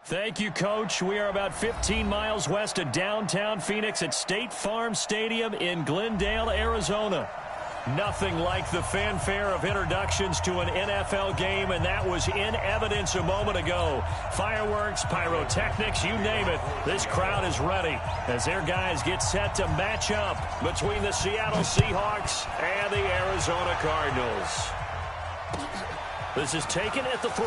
Thank you, Coach. We are about 15 miles west of downtown Phoenix at State Farm Stadium in Glendale, Arizona. Nothing like the fanfare of introductions to an NFL game, and that was in evidence a moment ago. Fireworks, pyrotechnics, you name it. This crowd is ready as their guys get set to match up between the Seattle Seahawks and the Arizona Cardinals. This is taken at the 3.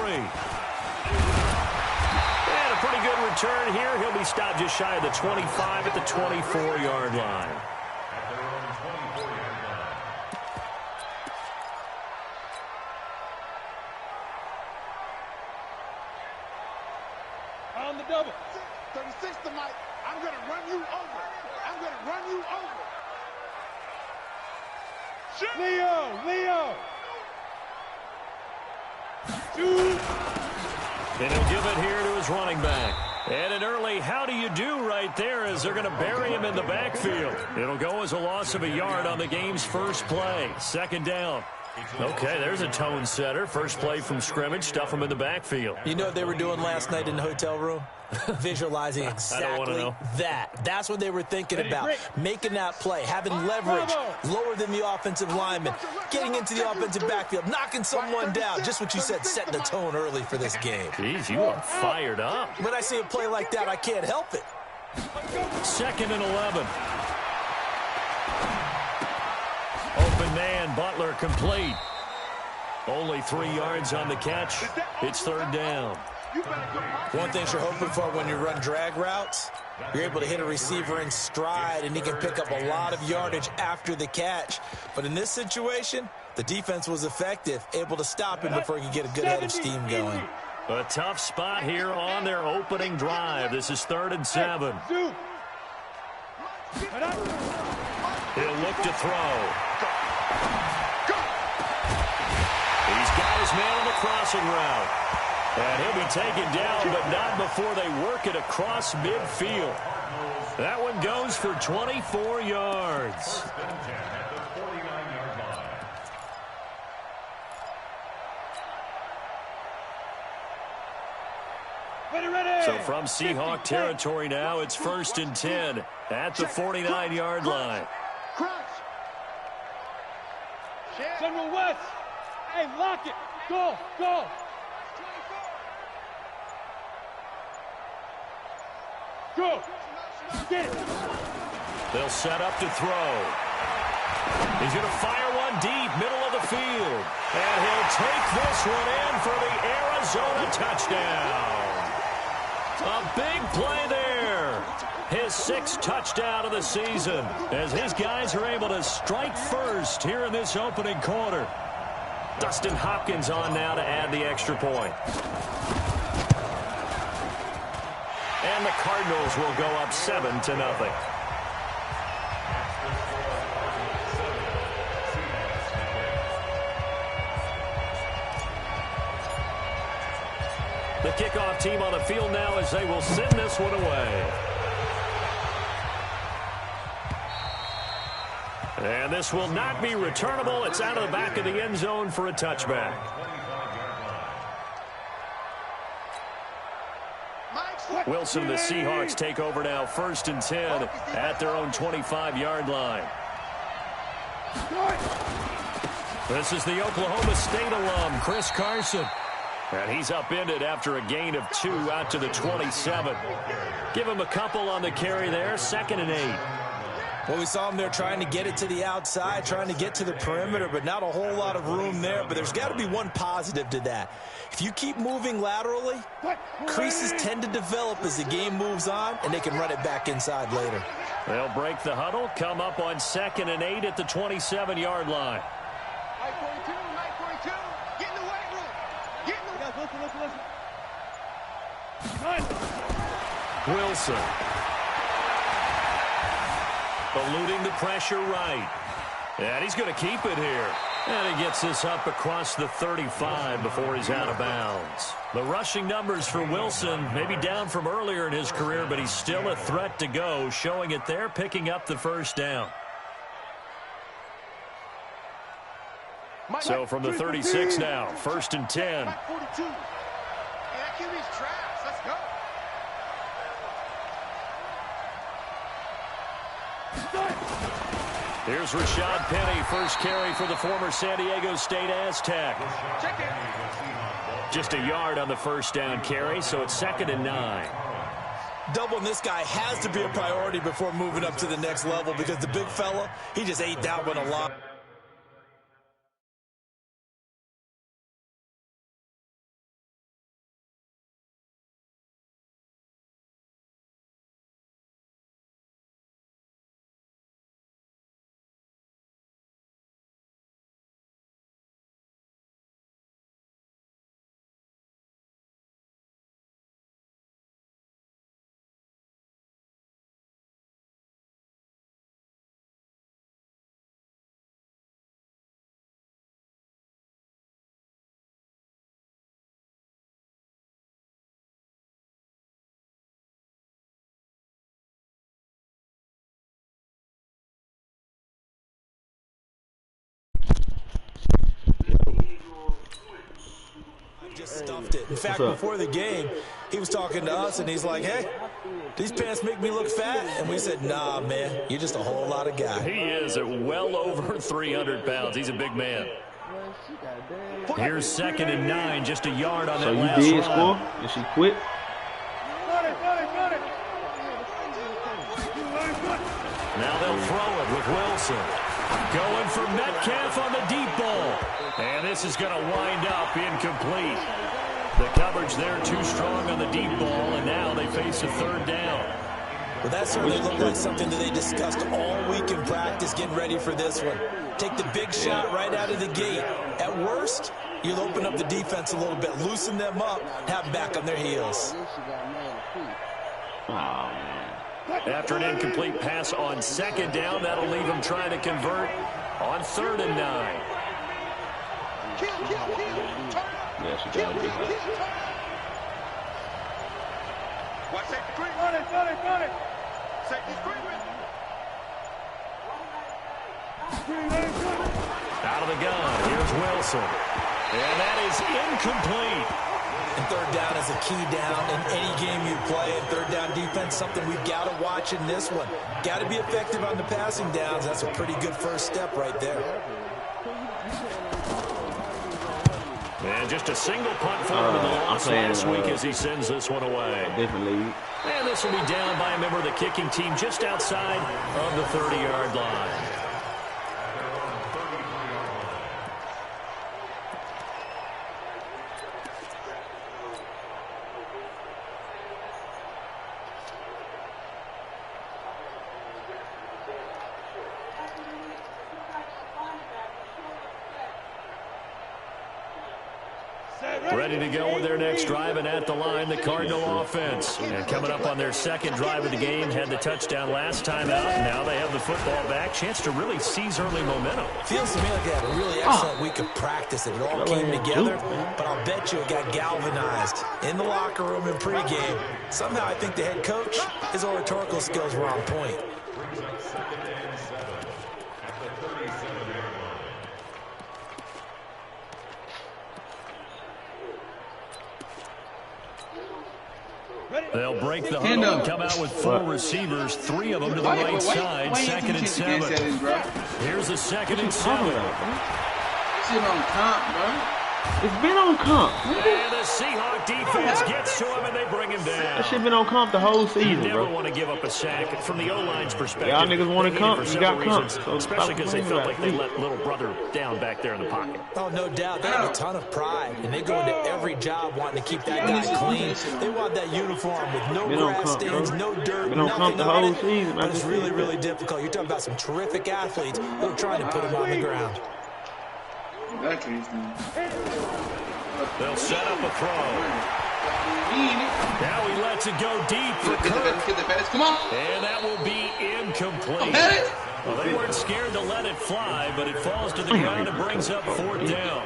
And a pretty good return here. He'll be stopped just shy of the 25 at the 24-yard line. On the double. 36 tonight. I'm going to run you over. I'm going to run you over. Leo. 2. And he'll give it here to his running back. And an early how do you do right there as they're going to bury him in the backfield. It'll go as a loss of a yard on the game's first play. Second down. Okay, there's a tone setter. First play from scrimmage, stuff him in the backfield. You know what they were doing last night in the hotel room? Visualizing exactly that. That's what they were thinking about. Making that play, having leverage lower than the offensive lineman, getting into the offensive backfield, knocking someone down. Just what you said, setting the tone early for this game. Jeez, you are fired up. When I see a play like that, I can't help it. 2nd and 11. Open man, Butler complete. Only 3 yards on the catch. It's 3rd down. One thing you're hoping for when you run drag routes, you're able to hit a receiver in stride, and he can pick up a lot of yardage after the catch. But in this situation, the defense was effective, able to stop him before he could get a good head of steam going. A tough spot here on their opening drive. This is 3rd and 7. He'll look to throw. He's got his man on the crossing route. And he'll be taken down, but not before they work it across midfield. That one goes for 24 yards. So from Seahawk territory now, it's 1st and 10 at the 49-yard line. General West. Hey, lock it. Go. Go. Get it. They'll set up to throw. He's going to fire one deep, middle of the field. And he'll take this one in for the Arizona touchdown. A big play there. His 6th touchdown of the season as his guys are able to strike first here in this opening quarter. Dustin Hopkins on now to add the extra point. And the Cardinals will go up 7-0. The kickoff team on the field now as they will send this one away. And this will not be returnable. It's out of the back of the end zone for a touchback. Wilson, the Seahawks take over now, 1st and 10 at their own 25-yard line. This is the Oklahoma State alum, Chris Carson. And he's upended after a gain of 2 out to the 27. Give him a couple on the carry there, 2nd and 8. Well, we saw him there trying to get it to the outside, trying to get to the perimeter, but not a whole lot of room there. But there's got to be one positive to that. If you keep moving laterally, creases tend to develop as the game moves on, and they can run it back inside later. They'll break the huddle, come up on 2nd and 8 at the 27-yard line. Mike 42, get in the weight room. Get in the listen. Wilson. Eluding the pressure right. And he's going to keep it here. And he gets this up across the 35 before he's out of bounds. The rushing numbers for Wilson maybe down from earlier in his career, but he's still a threat to go, showing it there, picking up the 1st down. So from the 36 now, 1st and 10. Here's Rashad Penny, first carry for the former San Diego State Aztec. Just a yard on the first down carry, so it's 2nd and 9. Doubling this guy has to be a priority before moving up to the next level because the big fella, he just ate that one a lot. Just stuffed it. In fact, before the game, he was talking to us, and he's like, hey, these pants make me look fat. And we said, nah, man, you're just a whole lot of guy. He is at well over 300 pounds. He's a big man. Here's 2nd and 9, just a yard on that last run. So you did score, and she quit? Now they'll throw it with Wilson. Going for Metcalf on the deep ball. And this is going to wind up incomplete. The coverage there too strong on the deep ball, and now they face a 3rd down. Well, that certainly looked like something that they discussed all week in practice getting ready for this one. Take the big shot right out of the gate. At worst, you'll open up the defense a little bit, loosen them up, have them back on their heels. Oh, man. After an incomplete pass on 2nd down, that'll leave them trying to convert on 3rd and 9. Yeah, she got to be hurt. Watch safety screen. Run it. Safety screen. Out of the gun, here's Wilson. And that is incomplete. And 3rd down is a key down in any game you play. And 3rd down defense, something we've got to watch in this one. Got to be effective on the passing downs. That's a pretty good first step right there. And just a single punt for him in the loss last week as he sends this one away. Different league. And this will be down by a member of the kicking team just outside of the 30-yard line. Ready to go with their next drive, and at the line, the Cardinal offense. And coming up on their 2nd drive of the game, had the touchdown last time out. Now they have the football back. Chance to really seize early momentum. Feels to me like they had a really excellent week of practice, and it all came together. But I'll bet you it got galvanized in the locker room in pregame. Somehow I think the head coach, his oratorical skills were on point. They'll break the huddle and come out with 4 receivers, 3 of them to the right side. 2nd and 7. Here's a 2nd and 7. Shit on comp, bro. It's been on comp. And the Seahawks defense gets to him, and they bring him down. That shit been on comp the whole season, You never bro. want to give up a sack. From the O-line's perspective, Y'all niggas wanted comp, you got comp. So especially because they felt like they let little brother down back there in the pocket. Oh, no doubt. They have a ton of pride, and they go into every job wanting to keep that guy clean. They want that uniform with no grass stains, no dirt, nothing on it. But it's really, really difficult. You're talking about some terrific athletes who are trying to put him on the ground. They'll set up a throw. Now he lets it go deep for Kirk. Come on. And that will be incomplete. Well, they weren't scared to let it fly, but it falls to the ground and brings up 4th down.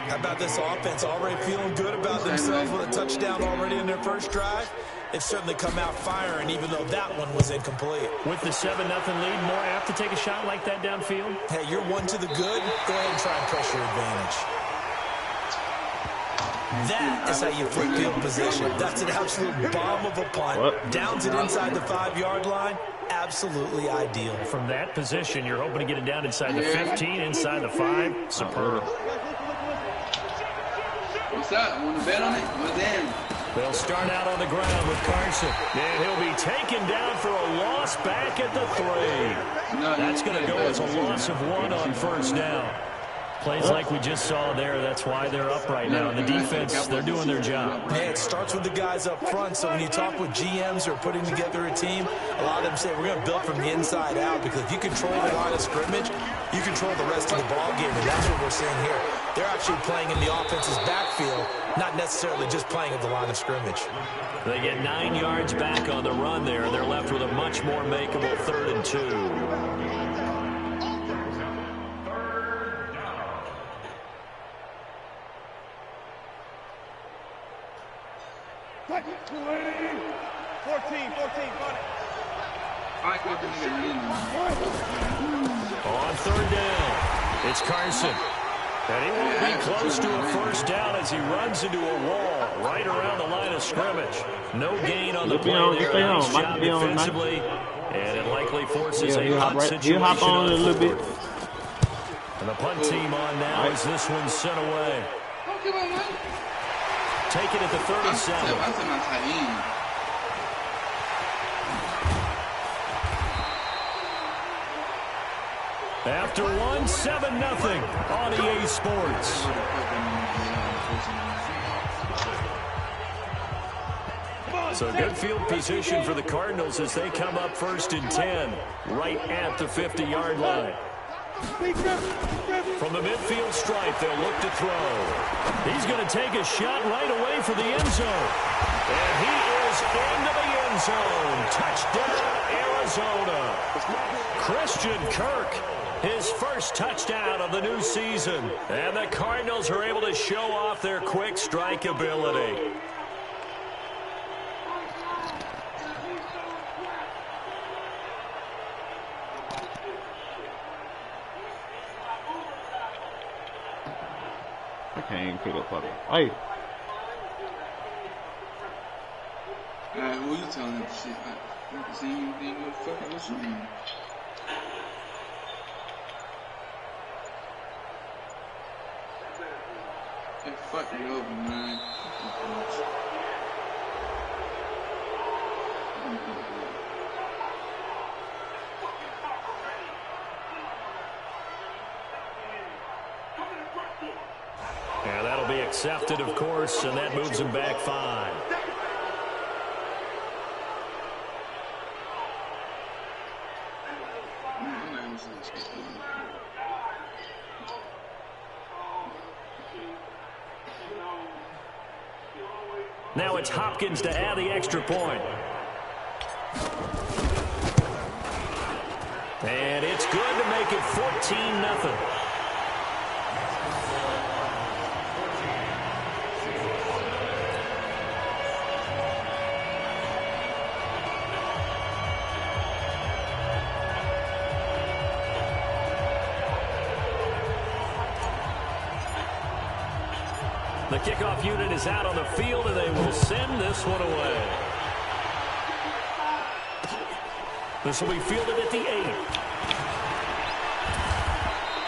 How about this offense already feeling good about themselves with a touchdown already in their first drive? They've certainly come out firing, even though that one was incomplete. With the 7-0 lead, more apt to take a shot like that downfield? Hey, you're 1 to the good. Go ahead and try and press your advantage. That is how you flip field position. That's an absolute bomb of a punt. Downs it inside the 5-yard line. absolutely ideal. From that position, you're hoping to get it down inside the 15, inside the 5. Superb. What's up? Want to bet on it? What's in? They'll start out on the ground with Carson. And he'll be taken down for a loss back at the 3. That's going to go as a loss of 1 on first down. Plays like we just saw there. That's why they're up right now. The defense, they're doing their job. Hey, it starts with the guys up front. So when you talk with GMs who are putting together a team, a lot of them say we're going to build from the inside out, because if you control the line of scrimmage, you control the rest of the ball game, and that's what we're seeing here. They're actually playing in the offense's backfield, not necessarily just playing at the line of scrimmage. They get 9 yards back on the run there. They're left with a much more makeable 3rd and 2. On 3rd down, it's Carson. And he won't be close to a first down as he runs into a wall right around the line of scrimmage. No gain on the play there. Nice job defensively. And it likely forces a punt situation. He'll hop on a little bit. And the punt team on now as this one's sent away. Take it at the 37. After 1, 7-0 on EA Sports. So good field position for the Cardinals as they come up 1st and 10, right at the 50-yard line. From the midfield stripe, they'll look to throw. He's going to take a shot right away for the end zone. And he is into the end zone. Touchdown, Arizona. Christian Kirk, his first touchdown of the new season. And the Cardinals are able to show off their quick strike ability. I can't even pick up puppy. Hey. Who you telling him shit? I don't see anything motherfucker. What's your name? Hey, fuck me over, man. Yeah, that'll be accepted, of course, and that moves him back 5. Now it's Hopkins to add the extra point. And it's good to make it 14-0. The kickoff unit is out on the field, and they will send this one away. This will be fielded at the 8.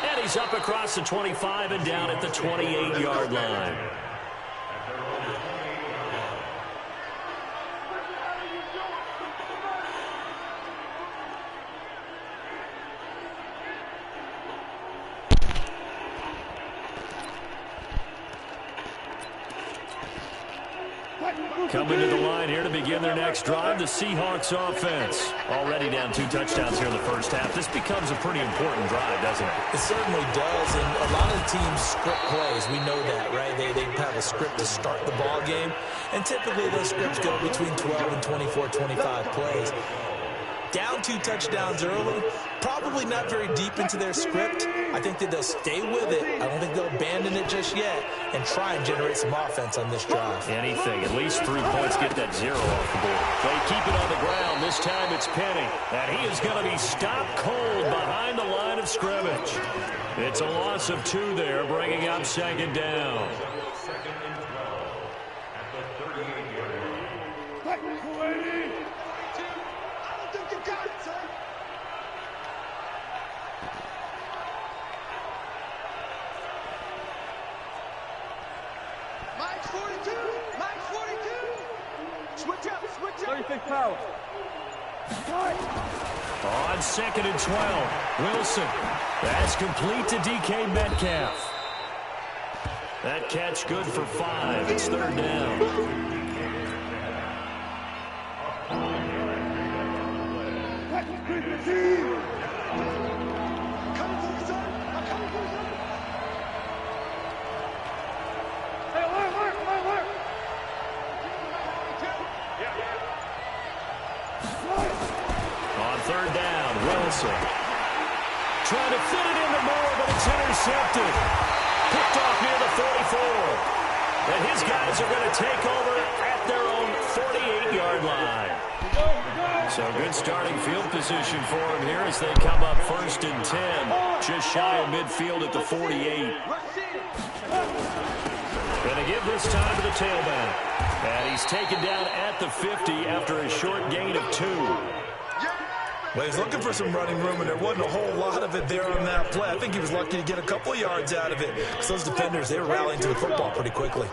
And he's up across the 25 and down at the 28-yard line. Coming to the line here to begin their next drive, the Seahawks offense. Already down 2 touchdowns here in the first half. This becomes a pretty important drive, doesn't it? It certainly does, and a lot of the teams script plays. We know that, right? They have a script to start the ball game, and typically those scripts go between 12 and 24, 25 plays. Down 2 touchdowns early, probably not very deep into their script. I think that they'll stay with it. I don't think they'll abandon it just yet and try and generate some offense on this drive. Anything, at least 3 points, get that 0 off the board. They keep it on the ground. This time it's Penny. And he is going to be stopped cold behind the line of scrimmage. It's a loss of 2 there, bringing up 2nd down. On 2nd and 12, Wilson. That's complete to DK Metcalf. That catch good for 5. It's 3rd down. On 3rd down, Wilson. Trying to fit it into Moore, but it's intercepted. Picked off near the 44. And his guys are going to take over at their own 48-yard line. So good starting field position for him here as they come up 1st and 10. Just shy of midfield at the 48. Going to give this time to the tailback. And he's taken down at the 50 after a short gain of 2. Well, he's looking for some running room, and there wasn't a whole lot of it there on that play. I think he was lucky to get a couple of yards out of it. Because those defenders, they were rallying to the football pretty quickly.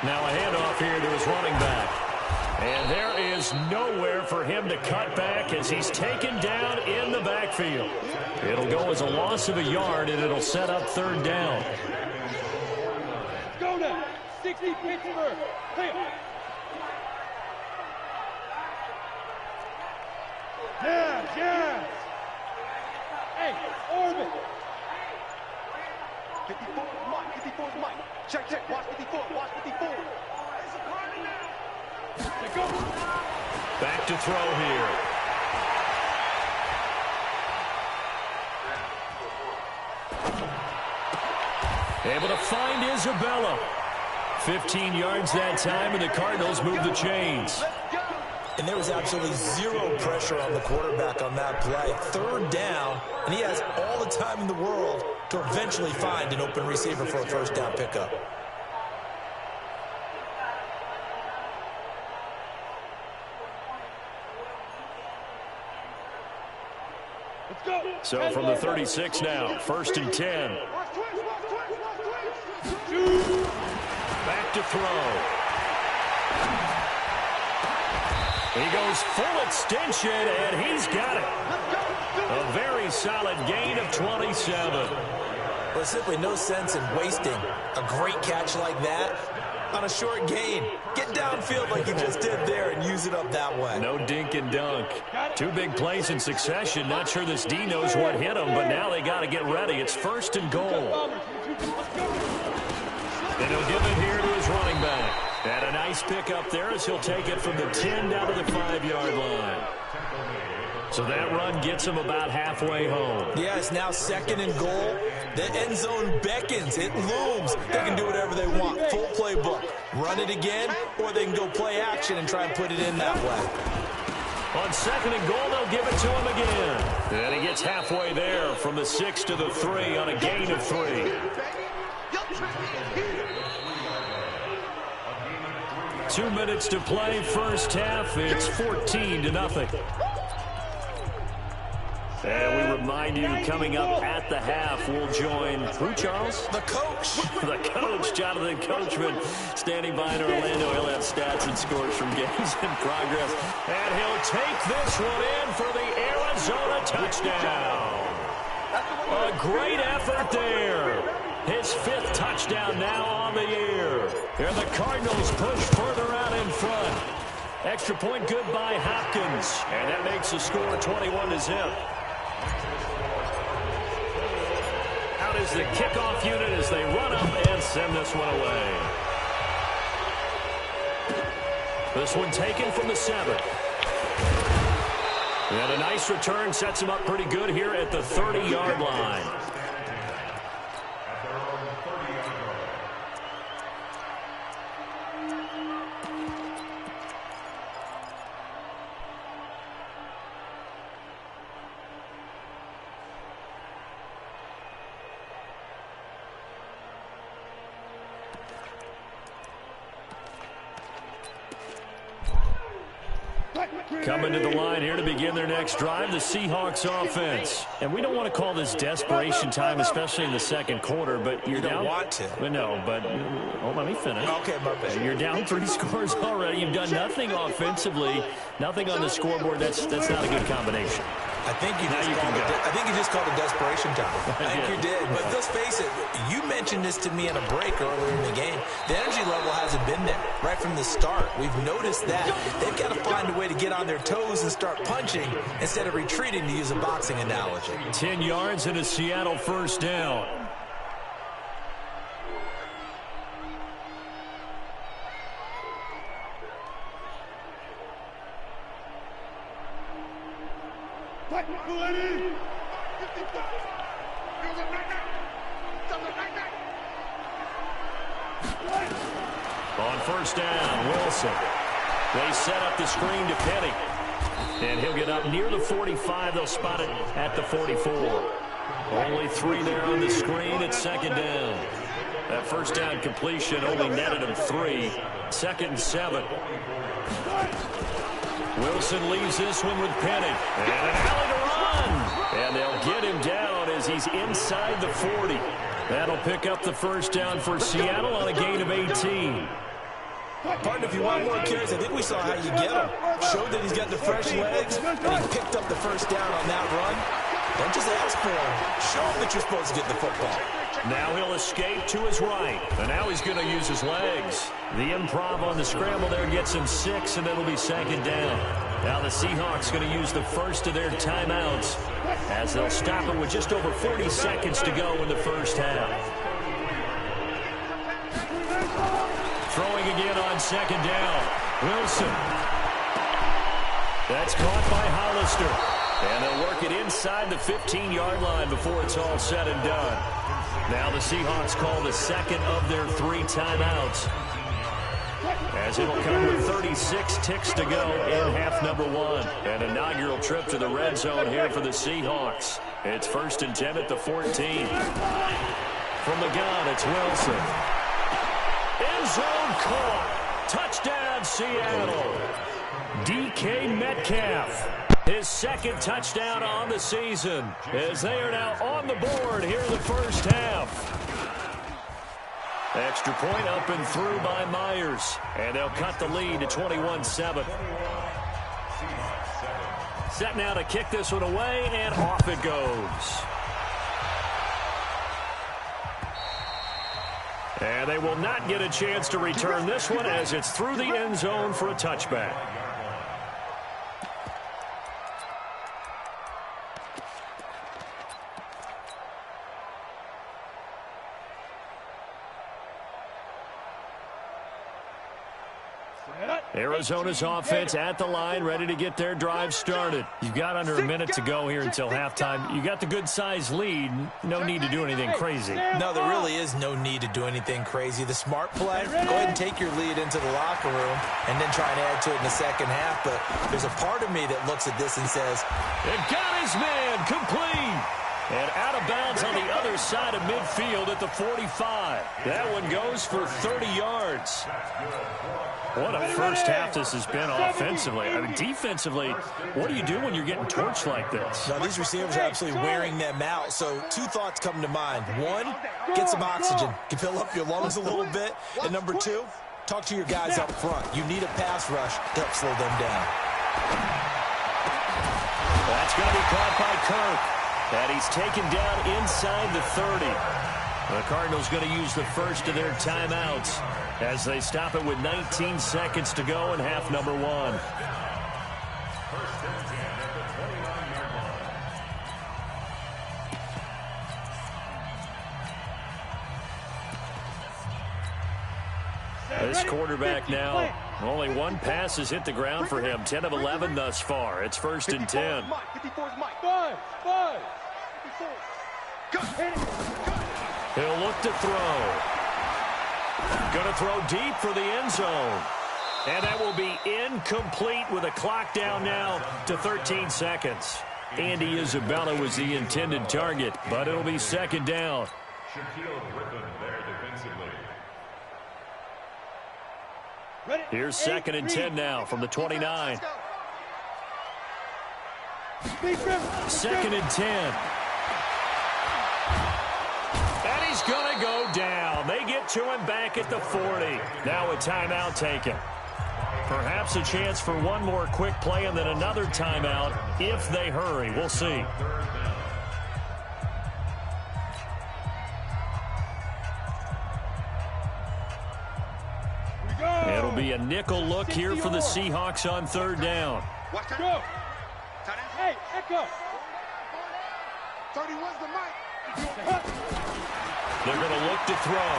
Now a handoff here to his running back. And there is nowhere for him to cut back as he's taken down in the backfield. It'll go as a loss of a yard, and it'll set up 3rd down. Go now. 60 Pittsburgh. Yeah. Hey, orbit. 54 is Mike. Check. Watch 54. Go. Back to throw here. Able to find Isabella. 15 yards that time, and the Cardinals move the chains. And there was absolutely zero pressure on the quarterback on that play. 3rd down, and he has all the time in the world to eventually find an open receiver for a 1st down pickup. So from the 36 now, 1st and 10. Back to throw. He goes full extension, and he's got it. A very solid gain of 27. Well, there's simply no sense in wasting a great catch like that on a short gain. Get downfield like you just did there and use it up that way. No dink and dunk. 2 big plays in succession. Not sure this D knows what hit him, but now they got to get ready. It's 1st and goal. And he'll give it here to his running back. And a nice pick up there as he'll take it from the 10 down to the 5-yard line. So that run gets him about halfway home. Yeah, it's now 2nd and goal. The end zone beckons. It looms. They can do whatever they want. Full playbook. Run it again, or they can go play action and try and put it in that way. On 2nd and goal, they'll give it to him again. And he gets halfway there from the 6 to the 3 on a gain of 3. 2 minutes to play, 1st half. It's 14-0. And we remind you, coming up at the half, we'll join who, Charles? The coach. The coach, Jonathan Coachman, standing by in Orlando. He'll have stats and scores from games in progress. And he'll take this one in for the Arizona touchdown. A great effort there. His 5th touchdown now on the year. Here the Cardinals push further out in front. Extra point good by Hopkins. And that makes the score 21-0. Out is the kickoff unit as they run up and send this one away. This one taken from the 7. And a nice return sets him up pretty good here at the 30-yard line. Coming to the line here to begin their next drive, the Seahawks offense. And we don't want to call this desperation time, especially in the second quarter, but you're down. You don't want to. But no, but let me finish. Okay, my bad. You're down 3 scores already. You've done nothing offensively, nothing on the scoreboard. That's not a good combination. I think you just called it desperation time. I think you did. But let's face it, you mentioned this to me in a break earlier in the game. The energy level hasn't been there right from the start. We've noticed that. They've got to find a way to get on their toes and start punching instead of retreating, to use a boxing analogy. 10 yards and a Seattle first down. On first down, Wilson. They set up the screen to Penny. And he'll get up near the 45. They'll spot it at the 44. Only 3 there on the screen at second down. That first down completion only netted him 3. 2nd and 7. Wilson leaves this one with Penny. And an alley to run. And they'll get him down as he's inside the 40. That'll pick up the first down for Seattle on a gain of 18. Partner, if you want more carries, I think we saw how you get him. Showed that he's got the fresh legs, and he picked up the first down on that run. Don't just ask for him. Show him that you're supposed to get the football. Now he'll escape to his right. And now he's going to use his legs. The improv on the scramble there gets him 6, and it'll be 2nd down. Now the Seahawks going to use the first of their timeouts as they'll stop it with just over 40 seconds to go in the first half. Throwing again on 2nd down. Wilson. That's caught by Hollister. And they'll work it inside the 15-yard line before it's all said and done. Now the Seahawks call the second of their 3 timeouts, as it'll come with 36 ticks to go in half number 1. An inaugural trip to the red zone here for the Seahawks. It's 1st and 10 at the 14. From the gun, it's Wilson. End zone caught. Touchdown, Seattle. DK Metcalf. His 2nd touchdown on the season, as they are now on the board here in the first half. Extra point up and through by Myers, and they'll cut the lead to 21-7. Set now to kick this one away, and off it goes. And they will not get a chance to return this one, as it's through the end zone for a touchback. Arizona's offense at the line, ready to get their drive started. You've got under a minute to go here until halftime. You got the good-sized lead. No need to do anything crazy. No, there really is no need to do anything crazy. The smart play, go ahead and take your lead into the locker room and then try and add to it in the second half. But there's a part of me that looks at this and says, it got his man complete. And out of bounds on the other side of midfield at the 45. That one goes for 30 yards. What a first half this has been offensively. I mean, defensively, what do you do when you're getting torched like this? Now, these receivers are absolutely wearing them out. So 2 thoughts come to mind. 1, get some oxygen. You fill up your lungs a little bit. And number 2, talk to your guys up front. You need a pass rush to help slow them down. That's going to be caught by Kirk. And he's taken down inside the 30. The Cardinals going to use the first of their timeouts as they stop it with 19 seconds to go in half number 1. This quarterback now, only 1 pass has hit the ground for him. 10 of 11 thus far. It's 1st and 10. He'll look to throw. Going to throw deep for the end zone. And that will be incomplete with a clock down now to 13 seconds. Andy Isabella was the intended target, but it'll be 2nd down. Here's 2nd and 10 now from the 29. 2nd and 10. And he's going to go down. They get to him back at the 40. Now a timeout taken. Perhaps a chance for one more quick play and then another timeout if they hurry. We'll see. It'll be a nickel look here for the Seahawks on 3rd down. Go. Hey, Echo. 31's the mic. They're going to look to throw.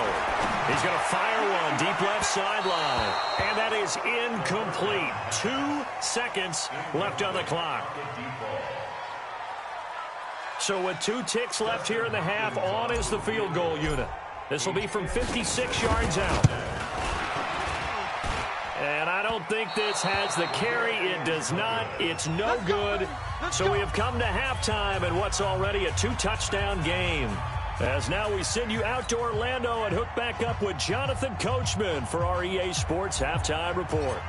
He's going to fire one deep left sideline. And that is incomplete. 2 seconds left on the clock. So with 2 ticks left here in the half, on is the field goal unit. This will be from 56 yards out. And I don't think this has the carry. It does not. It's no good. So we have come to halftime in what's already a 2-touchdown game. As now we send you out to Orlando and hook back up with Jonathan Coachman for our EA Sports Halftime Report.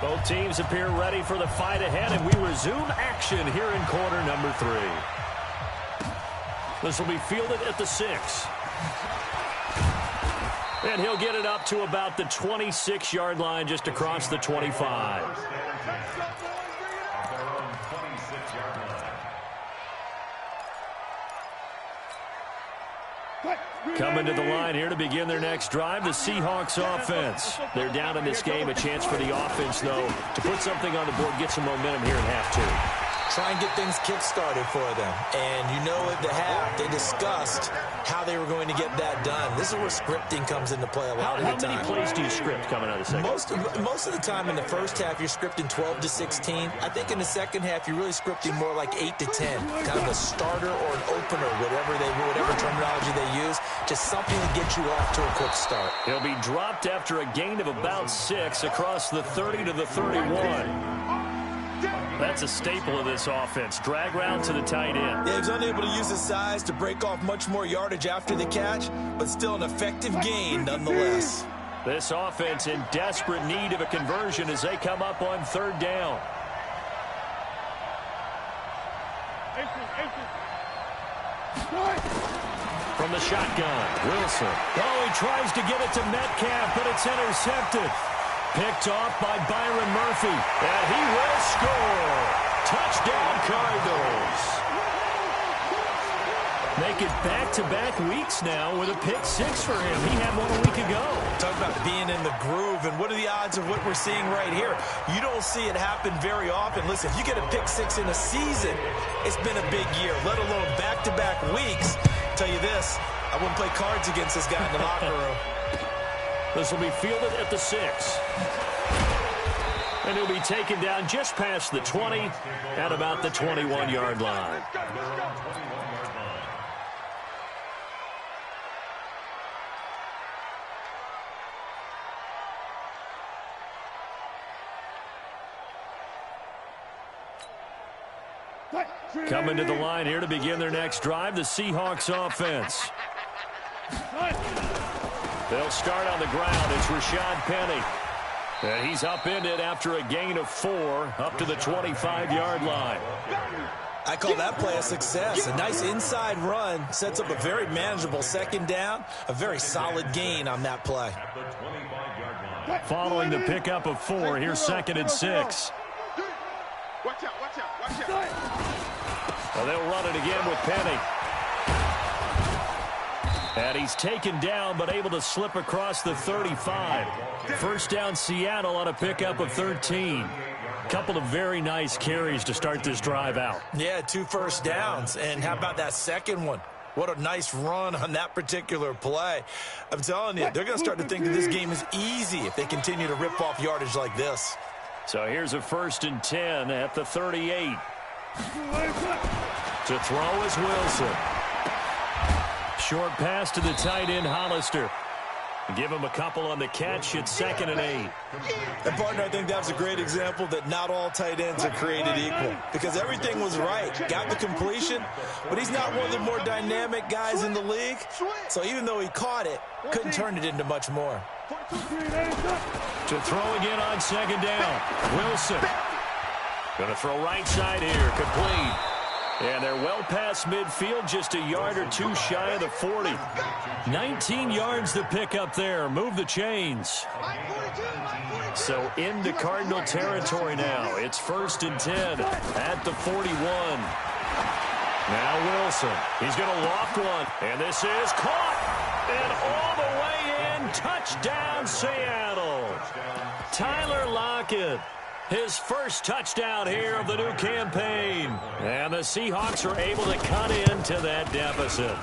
Both teams appear ready for the fight ahead, and we resume action here in quarter number 3. This will be fielded at the 6. And he'll get it up to about the 26-yard line just across the 25. Coming to the line here to begin their next drive, the Seahawks offense. They're down in this game. A chance for the offense, though, to put something on the board, get some momentum here in half 2. Try and get things kick-started for them. And you know at the half, they discussed how they were going to get that done. This is where scripting comes into play a lot of the time. How many plays do you script coming out of the second? Most of the time in the first half, you're scripting 12 to 16. I think in the second half, you're really scripting more like 8 to 10. Kind of a starter or an opener, whatever terminology they use. Just something to get you off to a quick start. He'll be dropped after a gain of about 6 across the 30 to the 31. That's a staple of this offense. Drag route to the tight end. Yeah, he was unable to use his size to break off much more yardage after the catch, but still an effective gain nonetheless. This offense in desperate need of a conversion as they come up on 3rd down. From the shotgun, Wilson. Oh, he tries to get it to Metcalf, but it's intercepted. Picked off by Byron Murphy, and he will score. Touchdown, Cardinals. Make it back-to-back weeks now with a pick 6 for him. He had one a week ago. Talk about being in the groove, and what are the odds of what we're seeing right here? You don't see it happen very often. Listen, if you get a pick 6 in a season, it's been a big year, let alone back-to-back weeks. I'll tell you this, I wouldn't play cards against this guy in the locker room. This will be fielded at the 6. And he'll be taken down just past the 20 at about the 21-yard line. Coming to the line here to begin their next drive, the Seahawks offense. They'll start on the ground. It's Rashad Penny. And he's upended after a gain of 4 up to the 25-yard line. I call that play a success. A nice inside run sets up a very manageable 2nd down. A very solid gain on that play. Following the pickup of 4, here's 2nd and 6. Watch out, watch out, watch out. Well, they'll run it again with Penny. And he's taken down, but able to slip across the 35. 1st down, Seattle on a pickup of 13. Couple of very nice carries to start this drive out. Yeah, 2 first downs. And how about that second one? What a nice run on that particular play. I'm telling you, they're going to start to think that this game is easy if they continue to rip off yardage like this. So here's a 1st and 10 at the 38. To throw is Wilson. Short pass to the tight end, Hollister. Give him a couple on the catch. It's 2nd and 8. And, partner, I think that was a great example that not all tight ends are created equal. Because everything was right. Got the completion, but he's not one of the more dynamic guys in the league. So even though he caught it, couldn't turn it into much more. To throw again on 2nd down. Wilson. Going to throw right side here. Complete. And they're well past midfield, just a yard or two shy of the 40. 19 yards to pick up there. Move the chains. So into Cardinal territory now. It's 1st and 10 at the 41. Now Wilson. He's going to loft one. And this is caught. And all the way in. Touchdown, Seattle. Tyler Lockett. His first touchdown here of the new campaign. And the Seahawks are able to cut into that deficit.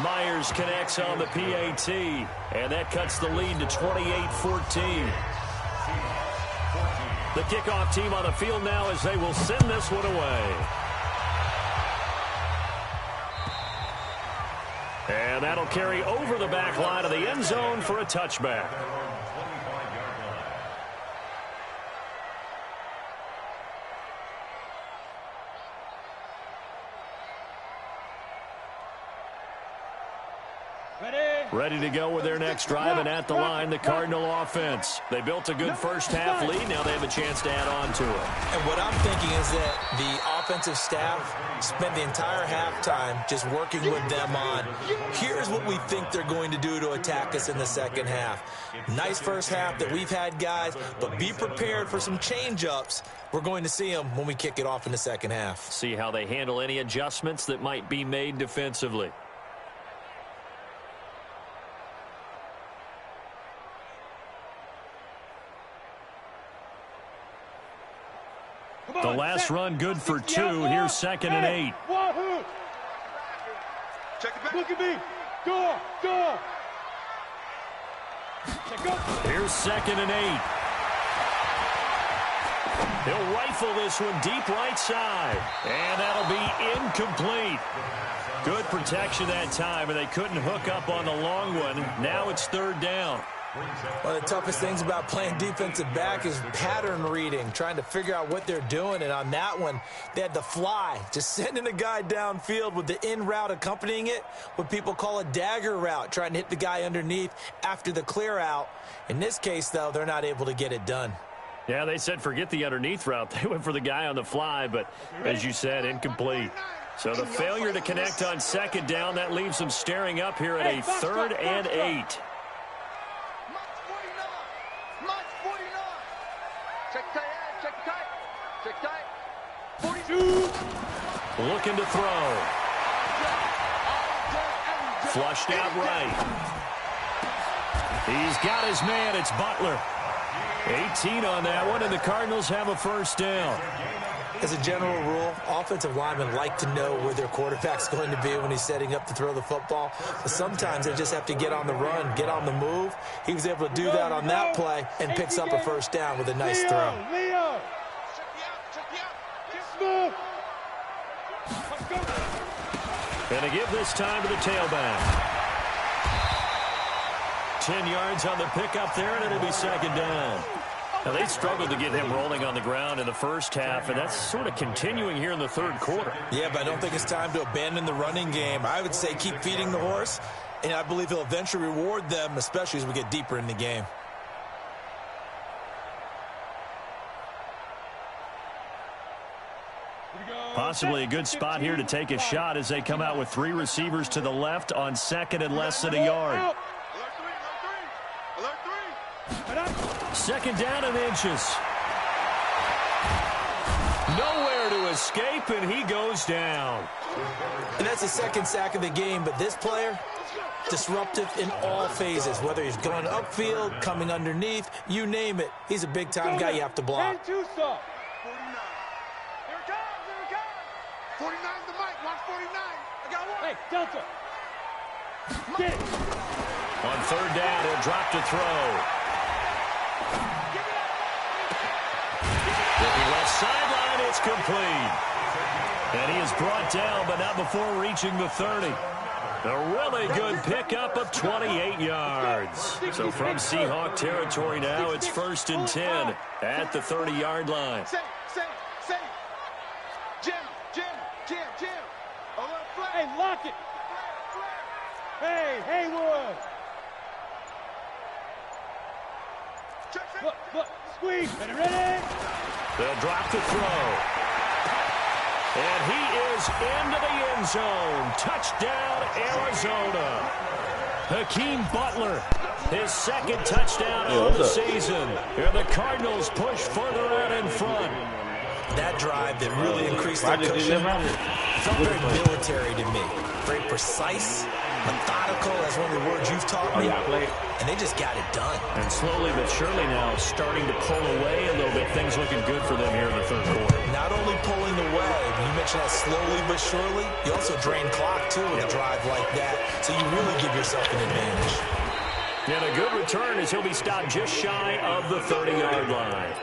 Myers connects on the PAT. And that cuts the lead to 28-14. The kickoff team on the field now as they will send this one away. And that'll carry over the back line of the end zone for a touchback. Ready to go with their next drive, and at the line, the Cardinal offense. They built a good first-half lead. Now they have a chance to add on to it. And what I'm thinking is that the offensive staff spent the entire halftime just working with them on, here's what we think they're going to do to attack us in the second half. Nice first half that we've had, guys, but be prepared for some change-ups. We're going to see them when we kick it off in the second half. See how they handle any adjustments that might be made defensively. The last run good for 2. Here's 2nd and 8. Look at me. Go. Here's 2nd and 8. He'll rifle this one deep right side. And that'll be incomplete. Good protection that time, and they couldn't hook up on the long one. Now it's 3rd down. One of the toughest things about playing defensive back is pattern reading, trying to figure out what they're doing. And on that one, they had the fly, just sending a guy downfield with the in route accompanying it, what people call a dagger route, trying to hit the guy underneath after the clear out. In this case, though, they're not able to get it done. Yeah, they said forget the underneath route. They went for the guy on the fly, but as you said, incomplete. So the failure to connect on 2nd down, that leaves them staring up here at a 3rd and 8. Looking to throw. Flushed out right. He's got his man. It's Butler. 18 on that one, and the Cardinals have a 1st down. As a general rule, offensive linemen like to know where their quarterback's going to be when he's setting up to throw the football. But sometimes they just have to get on the run, get on the move. He was able to do that on that play and picks up a 1st down with a nice throw. And to give this time to the tailback. 10 yards on the pickup there, and it'll be 2nd down. Now, they struggled to get him rolling on the ground in the first half, and that's sort of continuing here in the 3rd quarter. Yeah, but I don't think it's time to abandon the running game. I would say keep feeding the horse, and I believe he'll eventually reward them, especially as we get deeper in the game. Possibly a good spot here to take a shot as they come out with 3 receivers to the left on 2nd and less than a yard. 2nd down and inches. Nowhere to escape, and he goes down. And that's the 2nd sack of the game, but this player, disruptive in all phases, whether he's going upfield, coming underneath, you name it. He's a big-time guy you have to block. 49's the mic. Watch 49. I got one. Hey, Delta. Get it. On 3rd down, he'll drop to throw. Looking left sideline, it's complete. And he is brought down, but not before reaching the 30. A really good pickup of 28 yards. So from Seahawk territory now, it's 1st and 10 at the 30-yard line. Jim. A little flag. Hey, lock it. Hey, Haywood. Look, squeeze. Ready? They'll drop the throw. And he is into the end zone. Touchdown, Arizona. Hakeem Butler, his second touchdown of the season. And the Cardinals push further out in front. That drive that really increased their cushion felt very military to me. Very precise, methodical, as one of the words you've taught me. And they just got it done. And slowly but surely now starting to pull away a little bit. Things looking good for them here in the third quarter. Not only pulling away, you mentioned that slowly but surely, you also drain clock, too, with a drive like that. So you really give yourself an advantage. And a good return as he'll be stopped just shy of the 30-yard line.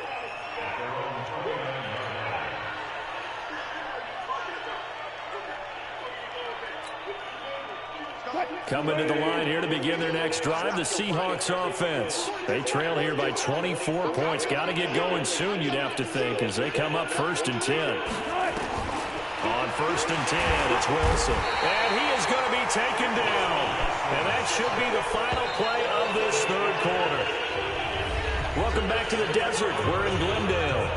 Coming to the line here to begin their next drive, the Seahawks offense. They trail here by 24 points. Got to get going soon, you'd have to think, as they come up 1st and 10. On 1st and 10, it's Wilson. And he is going to be taken down. And that should be the final play of this third quarter. Welcome back to the desert. We're in Glendale.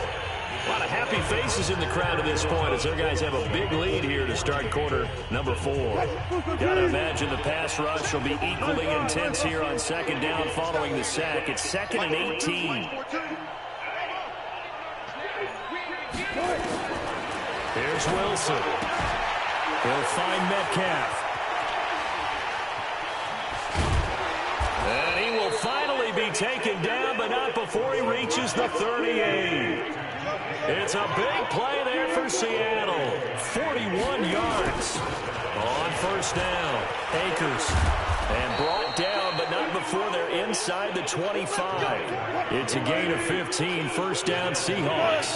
A lot of happy faces in the crowd at this point as their guys have a big lead here to start quarter number 4. Got to imagine the pass rush will be equally intense here on 2nd down following the sack. It's 2nd and 18. Here's Wilson. He'll find Metcalf. And he will finally be taken down, but not before he reaches the 38. It's a big play there for Seattle. 41 yards on 1st down. Akers. And brought down, but not before they're inside the 25. It's a gain of 15. 1st down, Seahawks.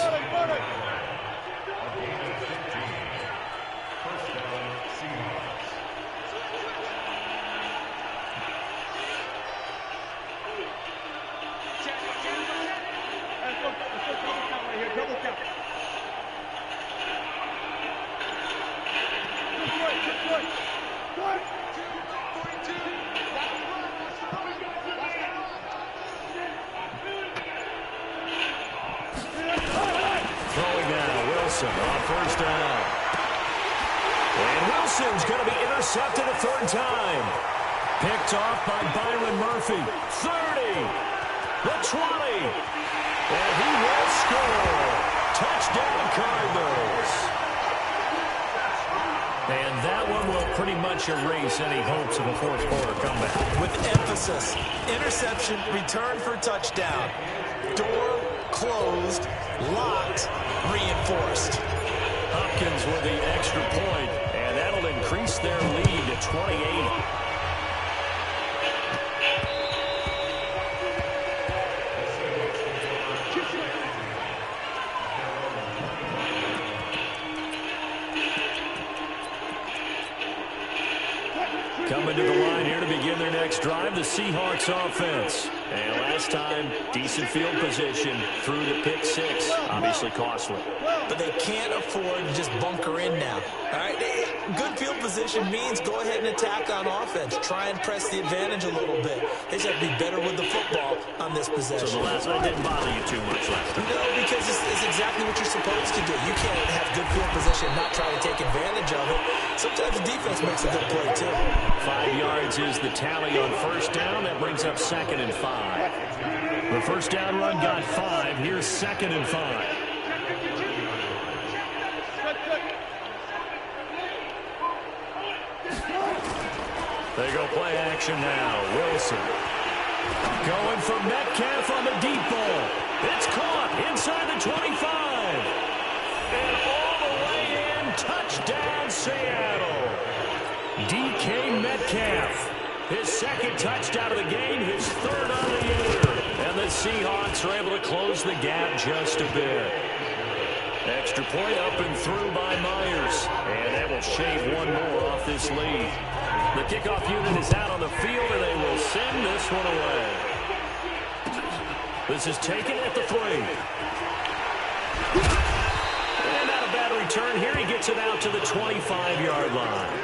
Throwing now, Wilson on 1st down. And Wilson's going to be intercepted a 3rd time. Picked off by Byron Murphy. 30. The 20. And he will score. Touchdown, Cardinals. And that one will pretty much erase any hopes of a 4th quarter comeback. With emphasis, interception, return for touchdown. Door closed, locked, reinforced. Hopkins with the extra point, and that'll increase their lead to 28. Coming to the line here to begin their next drive, the Seahawks offense. And last time, decent field position through the pick 6. Obviously costly. But they can't afford to just bunker in now. All right, good field position means go ahead and attack on offense. Try and press the advantage a little bit. They just have to be better with the football on this possession. So the last one didn't bother you too much last time? No, because it's exactly what you're supposed to do. You can't have good field position and not try to take advantage of it. Sometimes the defense makes a good play, too. 5 yards is the tally on 1st down. That brings up 2nd and 5. The 1st down run got 5. Here's 2nd and 5. They go play action now. Wilson going for Metcalf on the deep ball. It's caught inside the 25. And all the way in. Touchdown, Seattle. DK Metcalf. His 2nd touchdown of the game. His 3rd on the year. And the Seahawks are able to close the gap just a bit. Extra point up and through by Myers. And that will shave one more off this lead. The kickoff unit is out on the field, and they will send this one away. This is taken at the 3. And not a bad return here. He gets it out to the 25-yard line.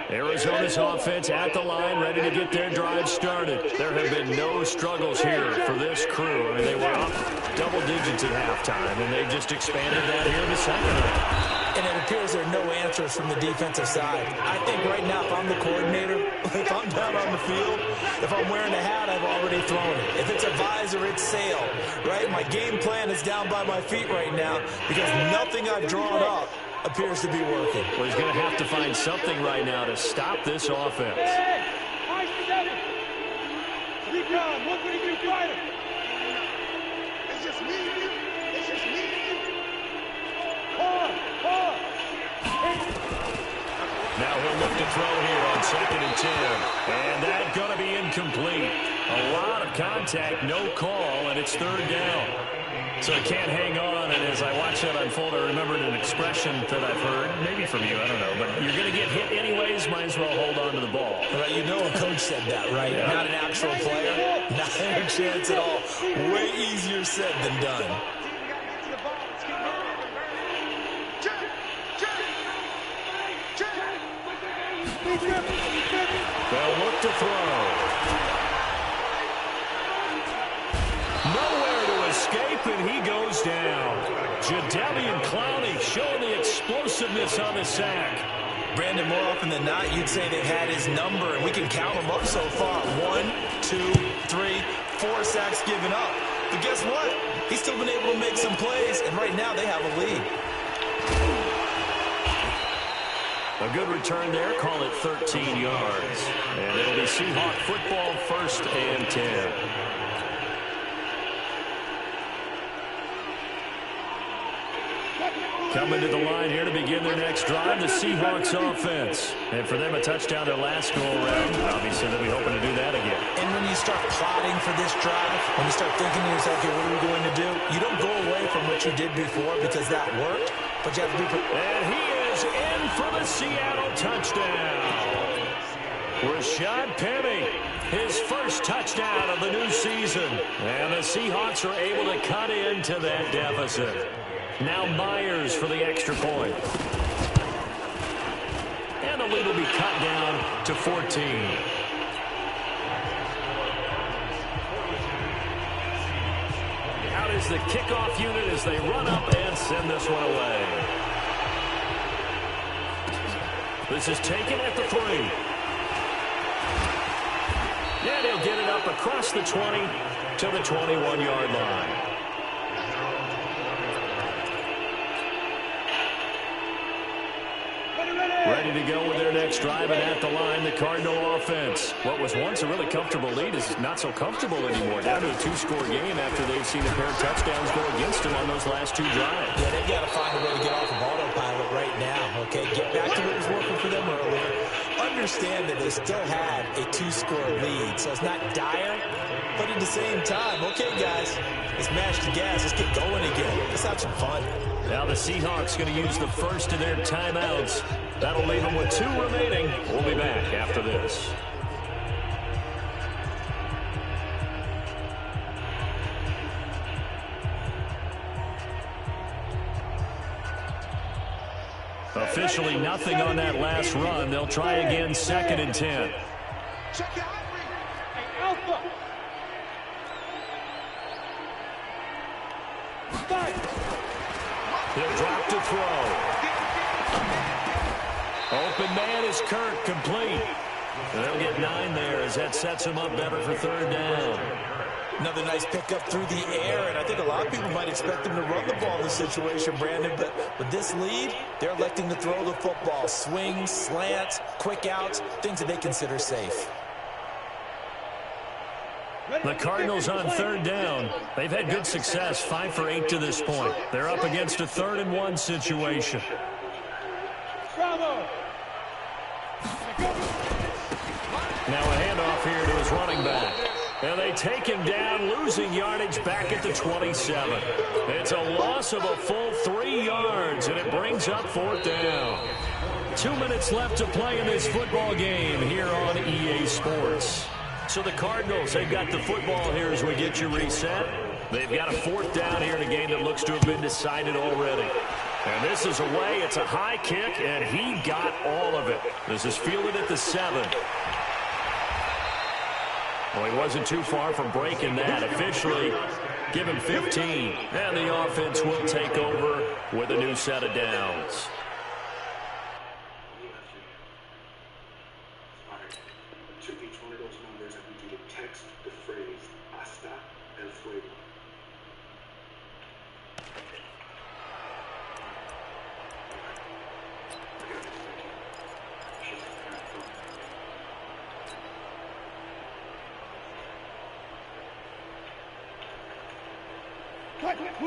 Arizona's offense at the line, ready to get their drive started. There have been no struggles here for this crew. I mean, they were up double digits at halftime, and they've just expanded that here in the second half. And it appears there are no answers from the defensive side. I think right now, if I'm the coordinator, if I'm down on the field, if I'm wearing a hat, I've already thrown it. If it's a visor, it's sail, right? My game plan is down by my feet right now because nothing I've drawn up appears to be working. Well, he's going to have to find something right now to stop this offense. Hey, I said it. Recon, look what he can fight him. It's just me and you. It's just me and you. Pause. Now he'll look to throw here on 2nd and 10. And that's going to be incomplete. A lot of contact, no call, and it's 3rd down. So he can't hang on, and as I watch that unfold, I remembered an expression that I've heard, maybe from you, I don't know, but you're going to get hit anyways, might as well hold on to the ball. Right, you know a coach said that, right? Yeah. Not an actual player, not a chance at all. Way easier said than done. They'll look to throw. Nowhere to escape, and he goes down. Jadeveon Clowney showing the explosiveness on the sack. Brandon, more often than not, you'd say they've had his number, and we can count them up so far. 1, 2, 3, 4 sacks given up. But guess what? He's still been able to make some plays, and right now they have a lead. A good return there. Call it 13 yards. And it'll be Seahawk football, 1st and 10. Coming to the line here to begin their next drive, the Seahawks offense. And for them, a touchdown their last go-around. Obviously, they'll be hoping to do that again. And when you start plotting for this drive, when you start thinking to yourself, okay, what are we going to do? You don't go away from what you did before because that worked, but you have to be prepared. And he is in for the Seattle touchdown. Rashad Penny, his first touchdown of the new season. And the Seahawks are able to cut into that deficit. Now Myers for the extra point. And the lead will be cut down to 14. Out is the kickoff unit as they run up and send this one away. This is taken at the 3. And he'll get it up across the 20 to the 21-yard line. Ready to go with their next drive, and at the line, the Cardinal offense. What was once a really comfortable lead is not so comfortable anymore. Down to a 2-score game after they've seen a pair of touchdowns go against them on those last 2 drives. Yeah, they've got to find a way to get off of autopilot right now, okay? Get back to what was working for them earlier. Understand that they still had a 2-score lead, so it's not dire, but at the same time, okay, guys, let's mash the gas. Let's get going again. Let's have some fun. Now the Seahawks going to use the first of their timeouts. That'll leave them with 2 remaining. We'll be back after this. Officially nothing on that last run. They'll try again, 2nd and 10. Check out. Hey, Alpha. He'll drop to throw. Open man is Kirk, complete. And they'll get 9 there as that sets him up better for 3rd down. Another nice pickup through the air, and I think a lot of people might expect them to run the ball in this situation, Brandon, but with this lead, they're electing to throw the football. Swings, slants, quick outs, things that they consider safe. The Cardinals on 3rd down. They've had good success, 5 for 8 to this point. They're up against a 3rd and 1 situation. Bravo. Now a handoff here to his running back. And they take him down, losing yardage back at the 27. It's a loss of a full 3 yards, and it brings up 4th down. 2 minutes left to play in this football game here on EA Sports. So the Cardinals, they've got the football here as we get you reset. They've got a 4th down here in a game that looks to have been decided already. And this is away. It's a high kick, and he got all of it. This is fielded at the 7. Well, he wasn't too far from breaking that. Officially, give him 15. And the offense will take over with a new set of downs. To each one of those numbers, I need you to text the phrase "hasta el fuego."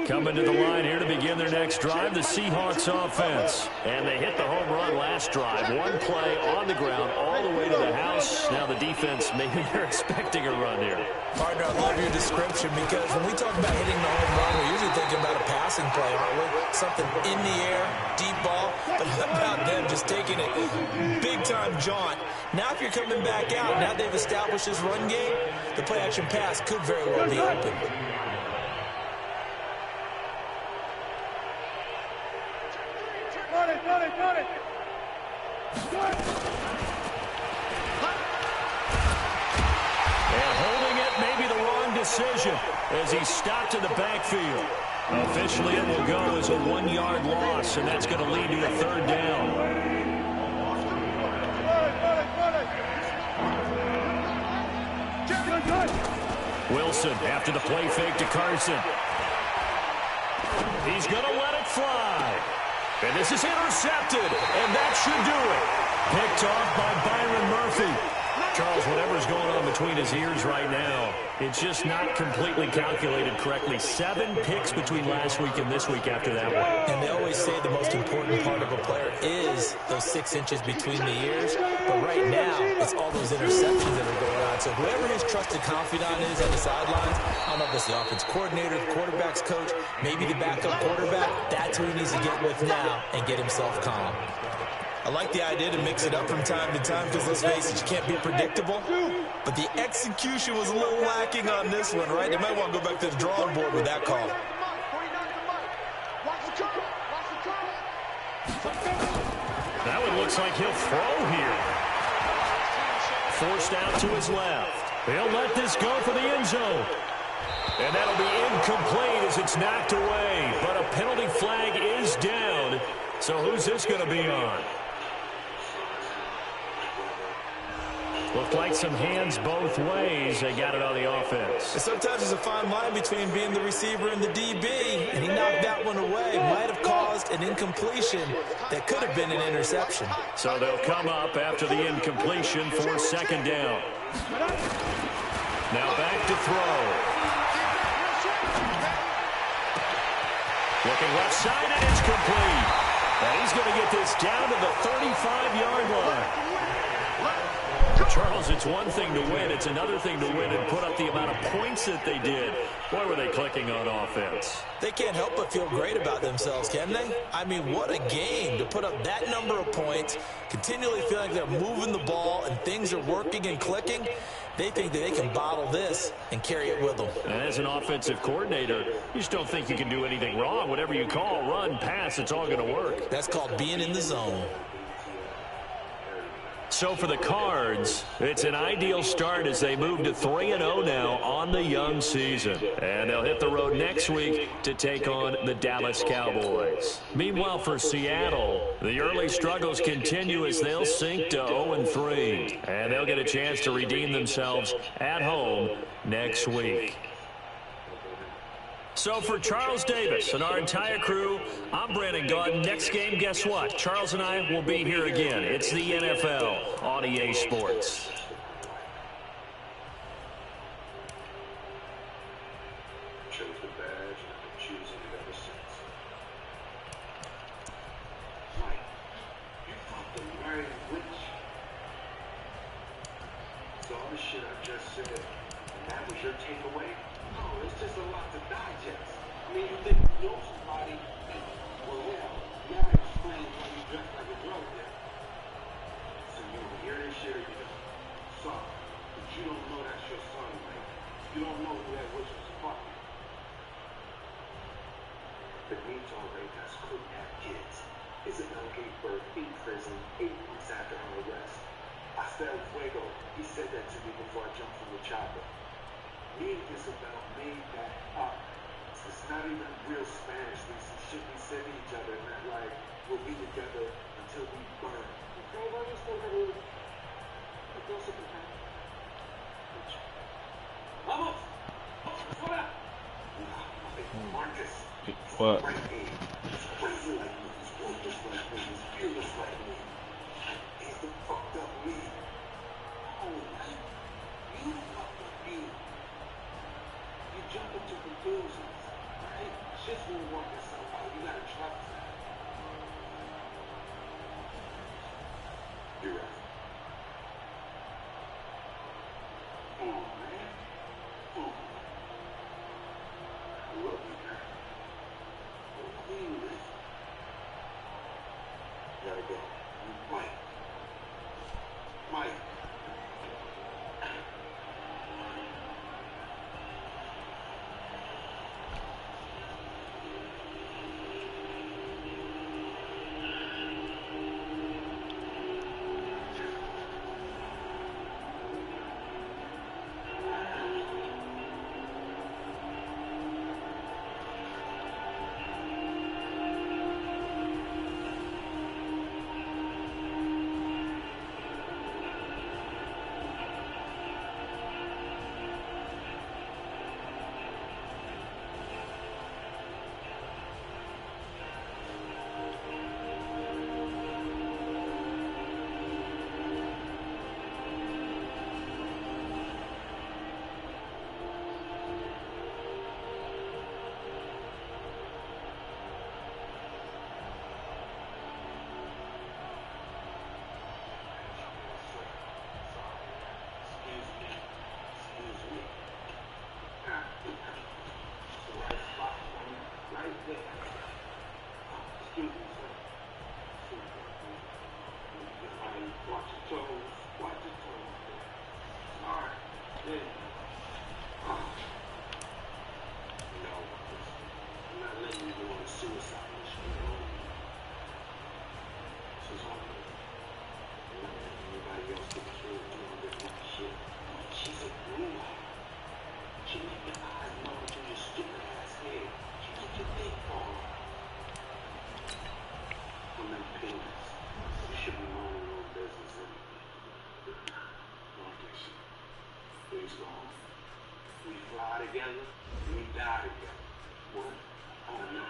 Coming to the line here to begin their next drive, the Seahawks offense. And they hit the home run last drive. One play on the ground all the way to the house. Now the defense, maybe they're expecting a run here. Partner, I love your description because when we talk about hitting the home run, we're usually thinking about a passing play, aren't we? Something in the air, deep ball. But how about them just taking it big-time jaunt? Now if you're coming back out, now they've established this run game, the play-action pass could very well be open. Got it. And holding it may be the wrong decision as he stopped in the backfield. Officially, it will go as a 1-yard loss, and that's going to lead to a 3rd down. Wilson after the play fake to Carson. He's going to let it fly. And this is intercepted, and that should do it. Picked off by Byron Murphy. Charles, whatever's going on between his ears right now, it's just not completely calculated correctly. 7 picks between last week and this week after that one. And they always say the most important part of a player is those 6 inches between the ears. But right now, it's all those interceptions that are going on. So whoever his trusted confidant is at the sidelines, I don't know if it's the offense coordinator, the quarterback's coach, maybe the backup quarterback, that's who he needs to get with now and get himself calm. I like the idea to mix it up from time to time because, let's face it, you can't be predictable. But the execution was a little lacking on this one, right? They might want to go back to the drawing board with that call. That one looks like he'll throw here. Forced out to his left. They'll let this go for the end zone. And that'll be incomplete as it's knocked away. But a penalty flag is down. So who's this going to be on? Looked like some hands both ways. They got it on the offense. And sometimes there's a fine line between being the receiver and the DB, and he knocked that one away. Might have caused an incompletion that could have been an interception. So they'll come up after the incompletion for 2nd down. Now back to throw. Looking left side, and it's complete. And he's going to get this down to the 35-yard line. Charles, it's one thing to win. It's another thing to win and put up the amount of points that they did. Boy, were they clicking on offense. They can't help but feel great about themselves, can they? I mean, what a game to put up that number of points, continually feeling like they're moving the ball and things are working and clicking. They think that they can bottle this and carry it with them. And as an offensive coordinator, you just don't think you can do anything wrong. Whatever you call, run, pass, it's all going to work. That's called being in the zone. So for the Cards, it's an ideal start as they move to 3-0 now on the young season. And they'll hit the road next week to take on the Dallas Cowboys. Meanwhile, for Seattle, the early struggles continue as they'll sink to 0-3. And they'll get a chance to redeem themselves at home next week. So for Charles Davis and our entire crew, I'm Brandon Gaudin. Next game, guess what? Charles and I will be here again. It's the NFL on EA Sports. Chose the badge and I've been choosing it ever since. Mike, you fought the Married Witch. So all the shit I just said, and that was your takeaway? No, it's just a lot to digest. I mean, you think you know somebody, well, yeah, explain why you dress like a drug dealer. So you don't hear this shit or you don't. Sorry, but you don't know that's your son, Mike. You don't know who that witch was fucking. Benito Reyes couldn't have kids. Isabel gave birth in prison 8 months after her arrest. Hasta el fuego, he said that to me before I jumped from the chopper. Me and Isabel made that up. It's not even real Spanish. There's some shit we said to each other, not like we'll be together until we burn. Okay, well, you still got a gossip account. Vamos! Fuera! Marcus. What? Right hand. He's crazy like me. He's ruthless like me. He's fearless like me. He's the fucked up me. Oh, man. You fucked up you. You jump into conclusions, right? Shit's gonna work itself out. You gotta trust that. You're right. Oh, man. Oh. I love you, man. I love you, man. Gotta go. Mike. Mike. We fly together, we die together. What? Oh no.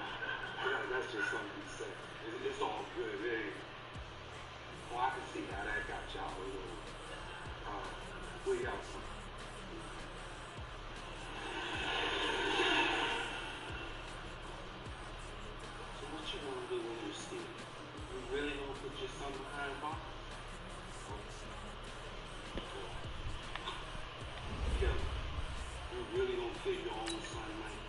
That's just something you say. It's all good, eh? Well, I can see how that got y'all a little. Where y'all from? So what you gonna do when you see it? You really gonna put your son behind bar? You really gonna feel your own son like